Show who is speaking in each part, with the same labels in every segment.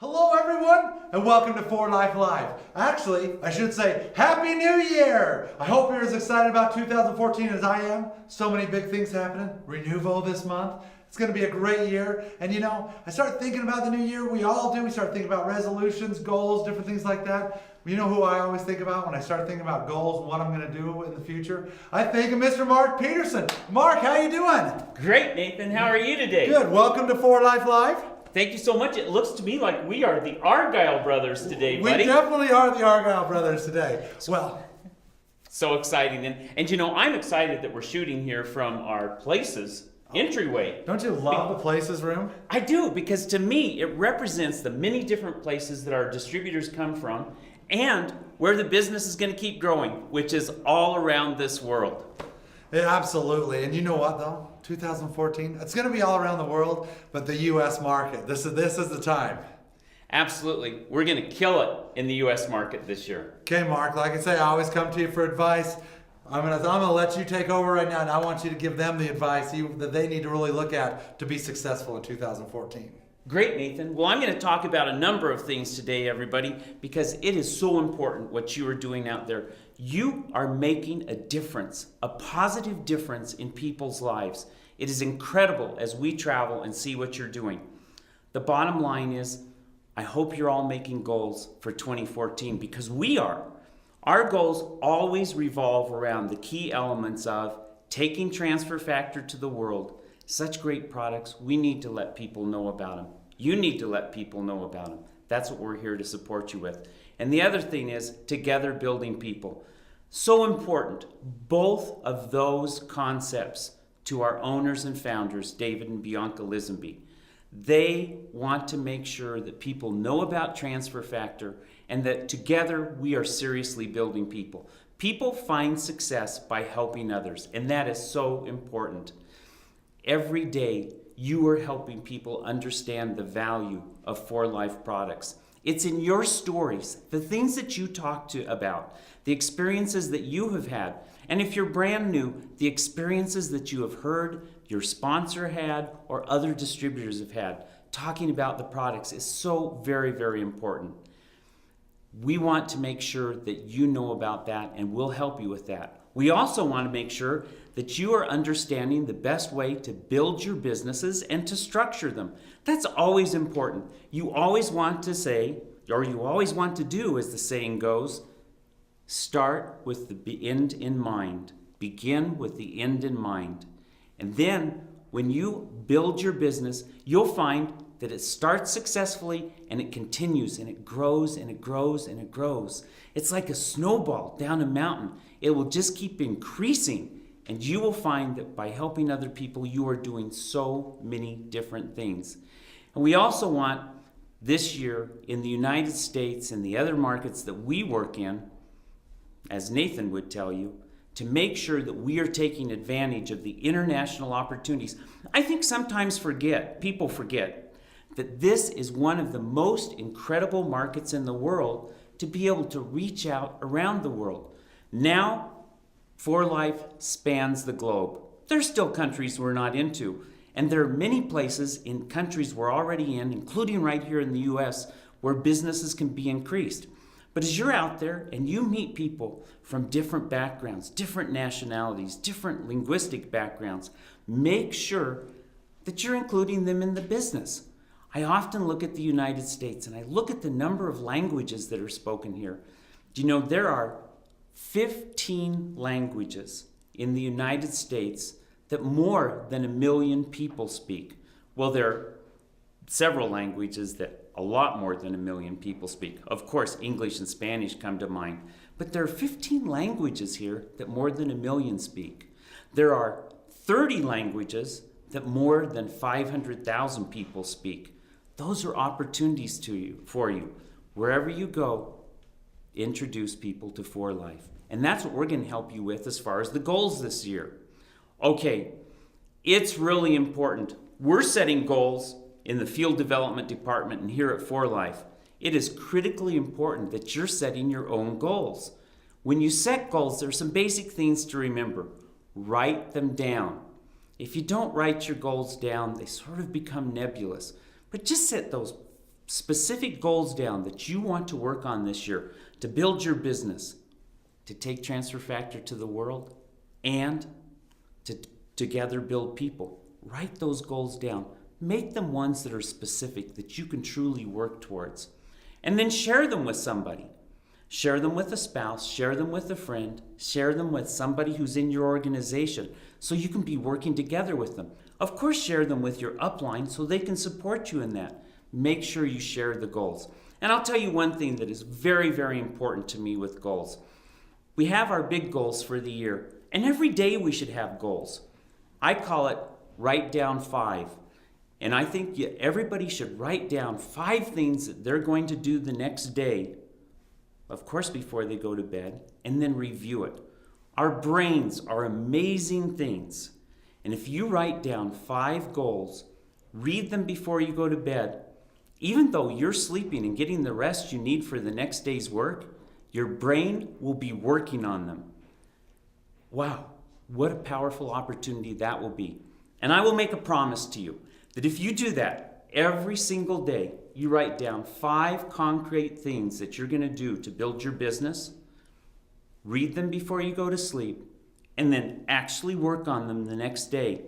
Speaker 1: Hello everyone, and welcome to For Life Live. Actually, I should say, Happy New Year! I hope you're as excited about 2014 as I am. So many big things happening. Renewal this month. It's going to be a great year. And you know, I start thinking about the new year. We all do. We start thinking about resolutions, goals, different things like that. You know who I always think about when I start thinking about goals and what I'm going to do in the future? I think of Mr. Mark Petersen. Mark, how you doing?
Speaker 2: Great, Nathan. How are you today?
Speaker 1: Good. Welcome to For Life Live.
Speaker 2: Thank you so much. It looks to me like we are the Argyle brothers today, buddy.
Speaker 1: We definitely are the Argyle brothers today. Well,
Speaker 2: so exciting. And you know, I'm excited that we're shooting here from our places entryway.
Speaker 1: Don't you love the places room?
Speaker 2: I do, because to me, it represents the many different places that our distributors come from and where the business is going to keep growing, which is all around this world.
Speaker 1: Yeah, absolutely. And you know what though? 2014, it's going to be all around the world, but the U.S. market, this is the time.
Speaker 2: Absolutely. We're going to kill it in the U.S. market this year.
Speaker 1: Okay, Mark, like I say, I always come to you for advice. I'm gonna let you take over right now, and I want you to give them the advice that they need to really look at to be successful in 2014.
Speaker 2: Great, Nathan. Well, I'm going to talk about a number of things today, everybody, because it is so important what you are doing out there. You are making a difference, a positive difference in people's lives. It is incredible as we travel and see what you're doing. The bottom line is, I hope you're all making goals for 2014, because we are. Our goals always revolve around the key elements of taking transfer factor to the world. Such great products, we need to let people know about them. You need to let people know about them. That's what we're here to support you with. And the other thing is together building people. So important, both of those concepts to our owners and founders, David and Bianca Lisenby. They want to make sure that people know about transfer factor and that together we are seriously building people. People find success by helping others, and that is so important. Every day, you are helping people understand the value of For Life products. It's in your stories, the things that you talk about, the experiences that you have had. And if you're brand new, the experiences that you have heard, your sponsor had, or other distributors have had, talking about the products is so very, very important. We want to make sure that you know about that, and we'll help you with that. We also want to make sure that you are understanding the best way to build your businesses and to structure them. That's always important. You always want to say, or you always want to do, as the saying goes, start with the end in mind. Begin with the end in mind. And then when you build your business, you'll find that it starts successfully and it continues and it grows and it grows and it grows. It's like a snowball down a mountain. It will just keep increasing. And you will find that by helping other people, you are doing so many different things. And we also want this year in the United States and the other markets that we work in, as Nathan would tell you, to make sure that we are taking advantage of the international opportunities. I think sometimes people forget that this is one of the most incredible markets in the world to be able to reach out around the world. Now, For Life spans the globe. There's still countries we're not into, and there are many places in countries we're already in, including right here in the U.S., where businesses can be increased. But as you're out there and you meet people from different backgrounds, different nationalities, different linguistic backgrounds, make sure that you're including them in the business. I often look at the United States and I look at the number of languages that are spoken here. Do you know there are 15 languages in the United States that more than 1 million people speak? Well, there are several languages that a lot more than 1 million people speak. Of course, English and Spanish come to mind. But there are 15 languages here that more than 1 million speak. There are 30 languages that more than 500,000 people speak. Those are opportunities for you. Wherever you go, introduce people to For Life. And that's what we're going to help you with as far as the goals this year. Okay, it's really important. We're setting goals in the field development department and here at For Life. It is critically important that you're setting your own goals. When you set goals, there are some basic things to remember. Write them down. If you don't write your goals down, they sort of become nebulous. But just set those specific goals down that you want to work on this year to build your business, to take Transfer Factor to the world, and to together build people. Write those goals down. Make them ones that are specific, that you can truly work towards. And then share them with somebody. Share them with a spouse, share them with a friend, share them with somebody who's in your organization so you can be working together with them. Of course, share them with your upline so they can support you in that. Make sure you share the goals. And I'll tell you one thing that is very, very important to me with goals. We have our big goals for the year, and every day we should have goals. I call it write down 5. And I think everybody should write down 5 things that they're going to do the next day, of course before they go to bed, and then review it. Our brains are amazing things. And if you write down 5 goals, read them before you go to bed, even though you're sleeping and getting the rest you need for the next day's work, your brain will be working on them. Wow, what a powerful opportunity that will be. And I will make a promise to you that if you do that every single day, you write down 5 concrete things that you're going to do to build your business, read them before you go to sleep, and then actually work on them the next day,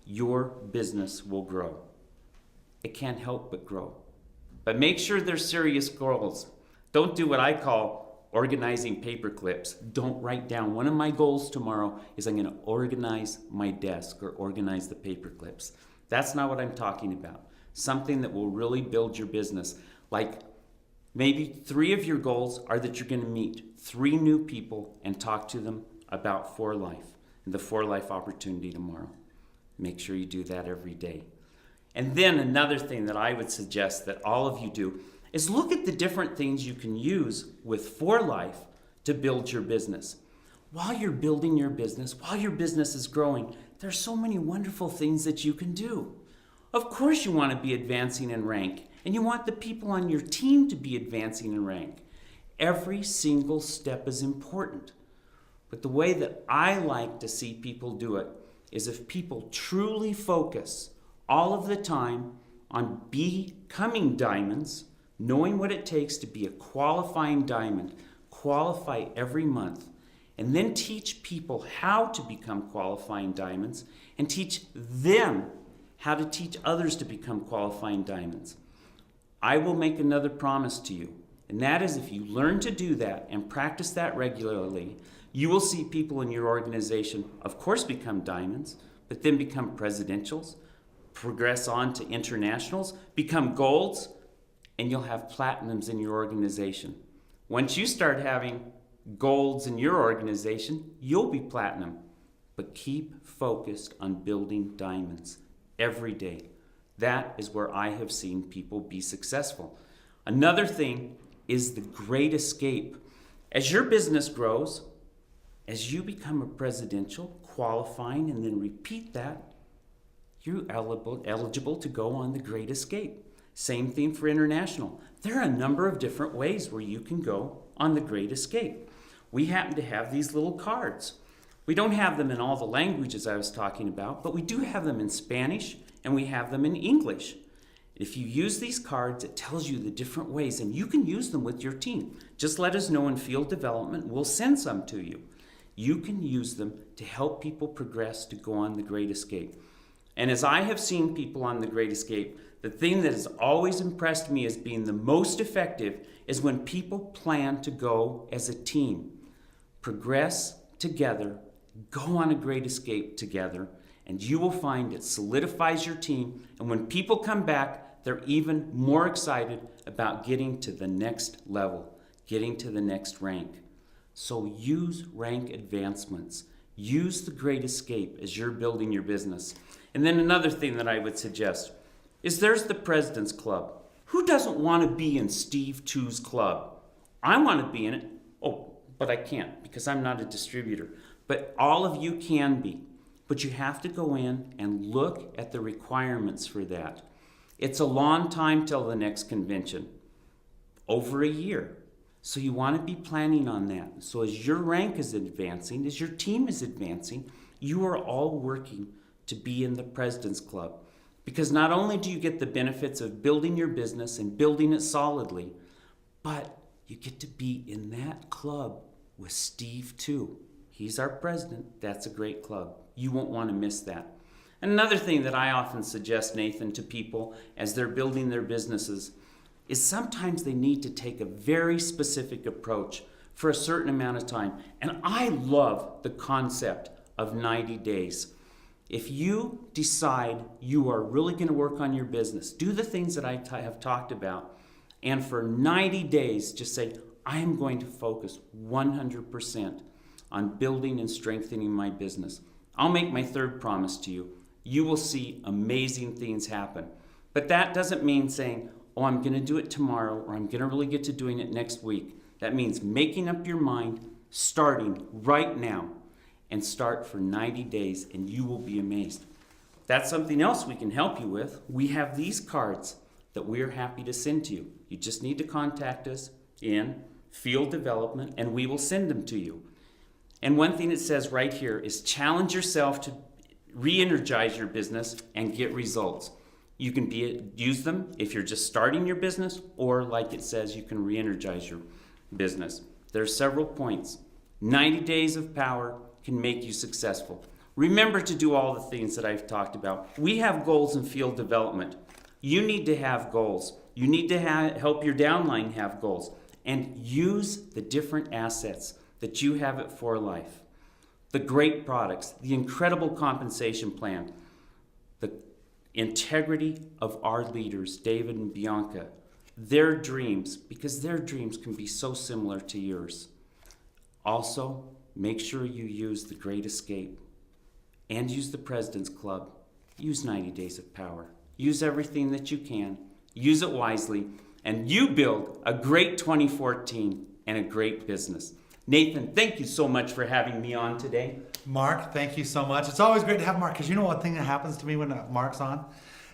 Speaker 2: your business will grow. It can't help but grow. But make sure they're serious goals. Don't do what I call organizing paper clips. Don't write down, one of my goals tomorrow is I'm going to organize my desk or organize the paper clips. That's not what I'm talking about. Something that will really build your business. Like maybe 3 of your goals are that you're going to meet 3 new people and talk to them about For Life and the For Life opportunity tomorrow. Make sure you do that every day. And then another thing that I would suggest that all of you do is look at the different things you can use with For Life to build your business. While you're building your business, while your business is growing, there's so many wonderful things that you can do. Of course you want to be advancing in rank, and you want the people on your team to be advancing in rank. Every single step is important. But the way that I like to see people do it is if people truly focus all of the time on becoming diamonds, knowing what it takes to be a qualifying diamond, qualify every month, and then teach people how to become qualifying diamonds and teach them how to teach others to become qualifying diamonds. I will make another promise to you, and that is if you learn to do that and practice that regularly, you will see people in your organization, of course, become diamonds, but then become presidentials, progress on to internationals, become golds, and you'll have platinums in your organization. Once you start having golds in your organization, you'll be platinum. But keep focused on building diamonds every day. That is where I have seen people be successful. Another thing is the great escape. As your business grows, as you become a presidential, qualifying, and then repeat that, you're eligible to go on the Great Escape. Same thing for international. There are a number of different ways where you can go on the Great Escape. We happen to have these little cards. We don't have them in all the languages I was talking about, but we do have them in Spanish and we have them in English. If you use these cards, it tells you the different ways, and you can use them with your team. Just let us know in field development. We'll send some to you. You can use them to help people progress to go on the Great Escape. And as I have seen people on the Great Escape, the thing that has always impressed me as being the most effective is when people plan to go as a team. Progress together, go on a Great Escape together, and you will find it solidifies your team. And when people come back, they're even more excited about getting to the next level, getting to the next rank. So use rank advancements. Use the Great Escape as you're building your business. And then another thing that I would suggest is there's the President's Club. Who doesn't want to be in Steve Two's club? I want to be in it. Oh, but I can't because I'm not a distributor. But all of you can be. But you have to go in and look at the requirements for that. It's a long time till the next convention. Over a year. So you want to be planning on that. So as your rank is advancing, as your team is advancing, you are all working to be in the President's Club. Because not only do you get the benefits of building your business and building it solidly, but you get to be in that club with Steve too. He's our president. That's a great club. You won't want to miss that. Another thing that I often suggest, Nathan, to people as they're building their businesses is sometimes they need to take a very specific approach for a certain amount of time. And I love the concept of 90 days. If you decide you are really going to work on your business, do the things that I have talked about, and for 90 days just say, I am going to focus 100% on building and strengthening my business. I'll make my third promise to you. You will see amazing things happen. But that doesn't mean saying, oh, I'm going to do it tomorrow, or I'm going to really get to doing it next week. That means making up your mind, starting right now, and start for 90 days, and you will be amazed. That's something else we can help you with. We have these cards that we're happy to send to you. You just need to contact us in Field Development, and we will send them to you. And one thing it says right here is challenge yourself to re-energize your business and get results. You can use them if you're just starting your business, or like it says, you can re-energize your business. There are several points. 90 days of power can make you successful. Remember to do all the things that I've talked about. We have goals in field development. You need to have goals. You need to help your downline have goals. And use the different assets that you have at For Life. The great products, the incredible compensation plan, the integrity of our leaders, David and Bianca, their dreams, because their dreams can be so similar to yours. Also, make sure you use the Great Escape and use the President's Club. Use 90 Days of Power. Use everything that you can. Use it wisely, and you build a great 2014 and a great business. Nathan, thank you so much for having me on today.
Speaker 1: Mark, thank you so much. It's always great to have Mark, because you know one thing that happens to me when Mark's on?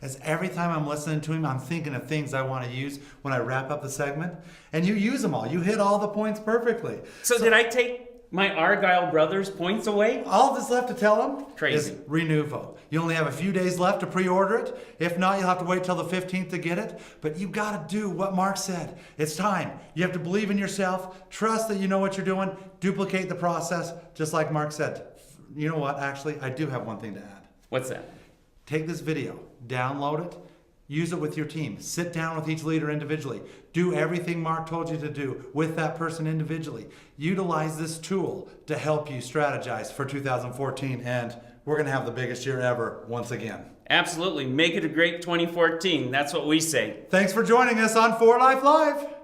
Speaker 1: Is every time I'm listening to him, I'm thinking of things I want to use when I wrap up the segment. And you use them all. You hit all the points perfectly.
Speaker 2: So did I take my Argyle brothers points away?
Speaker 1: All that's left to tell them
Speaker 2: Crazy.
Speaker 1: is Renuvo. You only have a few days left to pre-order it. If not, you'll have to wait till the 15th to get it. But you got to do what Mark said. It's time. You have to believe in yourself, trust that you know what you're doing, duplicate the process, just like Mark said. You know what? Actually, I do have one thing to add.
Speaker 2: What's that?
Speaker 1: Take this video, download it, use it with your team. Sit down with each leader individually. Do everything Mark told you to do with that person individually. Utilize this tool to help you strategize for 2014, and we're going to have the biggest year ever once again.
Speaker 2: Absolutely. Make it a great 2014. That's what we say.
Speaker 1: Thanks for joining us on For Life Live.